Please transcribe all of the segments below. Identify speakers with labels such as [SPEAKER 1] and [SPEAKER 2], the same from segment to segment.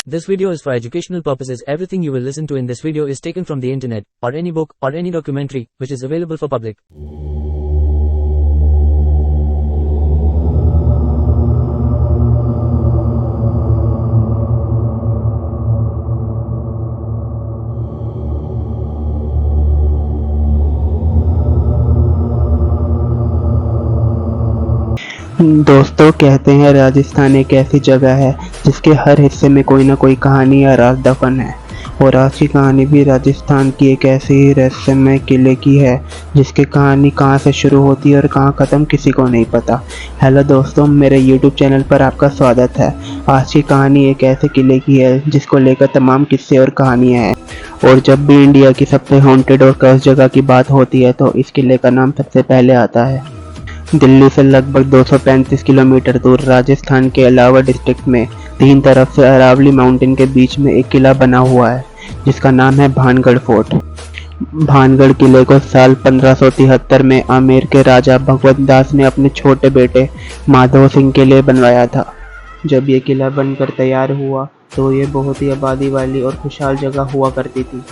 [SPEAKER 1] This video is for educational purposes. Everything you will listen to in this video is taken from the internet, or any book, or any documentary, which is available for public.
[SPEAKER 2] दोस्तों, कहते हैं राजस्थान एक ऐसी जगह है जिसके हर हिस्से में कोई ना कोई कहानी या राज दफन है। और आज की कहानी भी राजस्थान की एक ऐसी ही रहस्यमय किले की है जिसकी कहानी कहां से शुरू होती है और कहां ख़त्म किसी को नहीं पता। हेलो दोस्तों, मेरे यूट्यूब चैनल पर आपका स्वागत है। आज की कहानी एक ऐसे किले की है जिसको लेकर तमाम किस्से और कहानियाँ हैं। और जब भी इंडिया की सबसे हॉन्टेड और कर्स जगह की बात होती है तो इस किले का नाम सबसे पहले आता है। दिल्ली से लगभग 235 किलोमीटर दूर राजस्थान के अलावा डिस्ट्रिक्ट में तीन तरफ से अरावली माउंटेन के बीच में एक किला बना हुआ है जिसका नाम है भानगढ़ फोर्ट। भानगढ़ किले को साल 1573 में आमेर के राजा भगवत दास ने अपने छोटे बेटे माधव सिंह के लिए बनवाया था। जब ये किला बनकर तैयार हुआ तो ये बहुत ही आबादी वाली और खुशहाल जगह हुआ करती थी।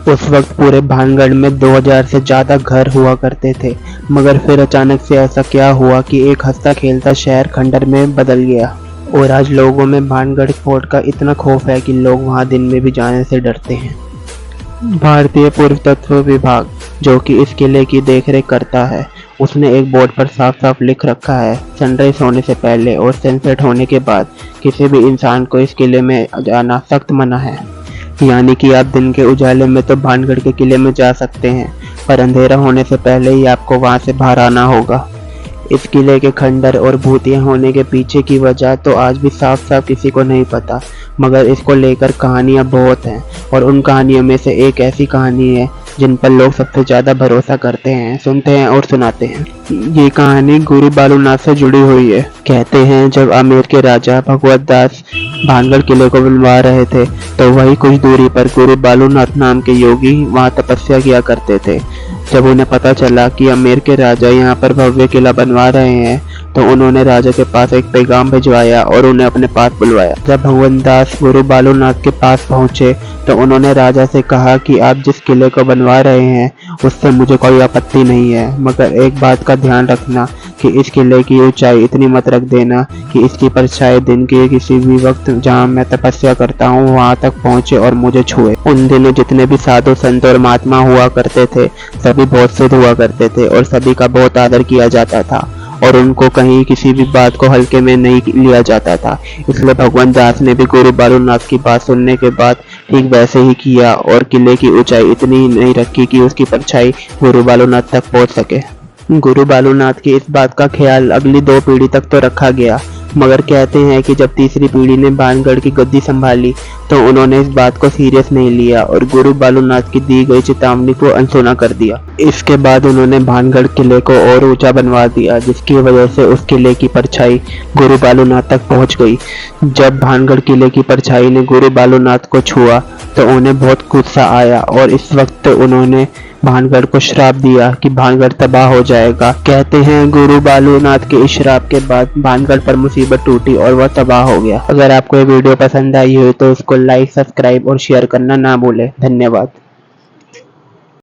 [SPEAKER 2] उस वक्त पूरे भानगढ़ में 2000 से ज़्यादा घर हुआ करते थे, मगर फिर अचानक से ऐसा क्या हुआ कि एक हंसता खेलता शहर खंडर में बदल गया। और आज लोगों में भानगढ़ फोर्ट का इतना खौफ है कि लोग वहां दिन में भी जाने से डरते हैं। भारतीय पुरातत्व विभाग, जो कि इस किले की देखरेख करता है, उसने एक बोर्ड पर साफ साफ लिख रखा है, सनराइज होने से पहले और सनसेट होने के बाद किसी भी इंसान को इस किले में जाना सख्त मना है। यानी कि आप दिन के उजाले में तो भानगढ़ के किले में जा सकते हैं, पर अंधेरा होने से पहले ही आपको वहां से बाहर आना होगा। इस किले के खंडर और भूतिया होने के पीछे की वजह तो आज भी साफ साफ किसी को नहीं पता, मगर इसको लेकर कहानियां बहुत हैं। और उन कहानियों में से एक ऐसी कहानी है जिन पर लोग सबसे ज़्यादा भरोसा करते हैं, सुनते हैं और सुनाते हैं। ये कहानी गुरु बालूनाथ से जुड़ी हुई है। कहते हैं जब आमेर के राजा भगवत दास भानगढ़ किले को बनवा रहे थे तो वही कुछ दूरी पर गुरु बालूनाथ नाम के योगी वहां तपस्या किया करते थे। जब उन्हें पता चला कि आमेर के राजा यहाँ पर भव्य किला बनवा रहे हैं तो उन्होंने राजा के पास एक पैगाम भिजवाया और उन्हें अपने पास बुलवाया। जब भगवत दास गुरु बालूनाथ के पास पहुंचे तो उन्होंने राजा से कहा कि आप जिस किले को बनवा रहे हैं उससे मुझे कोई आपत्ति नहीं है, मगर एक बात का ध्यान रखना कि इस किले की ऊंचाई इतनी मत रख देना कि इसकी परछाई दिन के किसी भी वक्त जहां मैं तपस्या करता हूं वहां तक पहुंचे और मुझे छुए। उन दिनों जितने भी साधु संत और महात्मा हुआ करते थे सभी बहुत सिद्ध हुआ करते थे और सभी का बहुत आदर किया जाता था और उनको कहीं किसी भी बात को हल्के में नहीं लिया जाता था। इसलिए भगवत दास ने भी गुरु बालूनाथ की बात सुनने के बाद ठीक वैसे ही किया और किले की ऊंचाई इतनी ही नहीं रखी कि उसकी परछाई गुरु बालूनाथ तक पहुंच सके। गुरु बालूनाथ की इस बात का ख्याल अगली 2 पीढ़ी तक तो रखा गया, मगर कहते हैं कि जब तीसरी पीढ़ी ने भानगढ़ की गद्दी संभाली तो उन्होंने इस बात को सीरियस नहीं लिया और गुरु बालूनाथ की दी गई चेतावनी को अनसुना कर दिया। इसके बाद उन्होंने भानगढ़ किले को और ऊंचा बनवा दिया, जिसकी वजह से उस किले की परछाई गुरु बालूनाथ तक पहुंच गई। जब भानगढ़ किले की परछाई ने गुरु बालूनाथ को छुआ तो उन्हें बहुत गुस्सा आया और इस वक्त उन्होंने भानगढ़ को श्राप दिया कि भानगढ़ तबाह हो जाएगा। कहते हैं गुरु बालूनाथ के इस श्राप के बाद भानगढ़ पर मुसीबत टूटी और वह तबाह हो गया। अगर आपको ये वीडियो पसंद आई हो तो इसको लाइक, सब्सक्राइब और शेयर करना ना भूलें। धन्यवाद।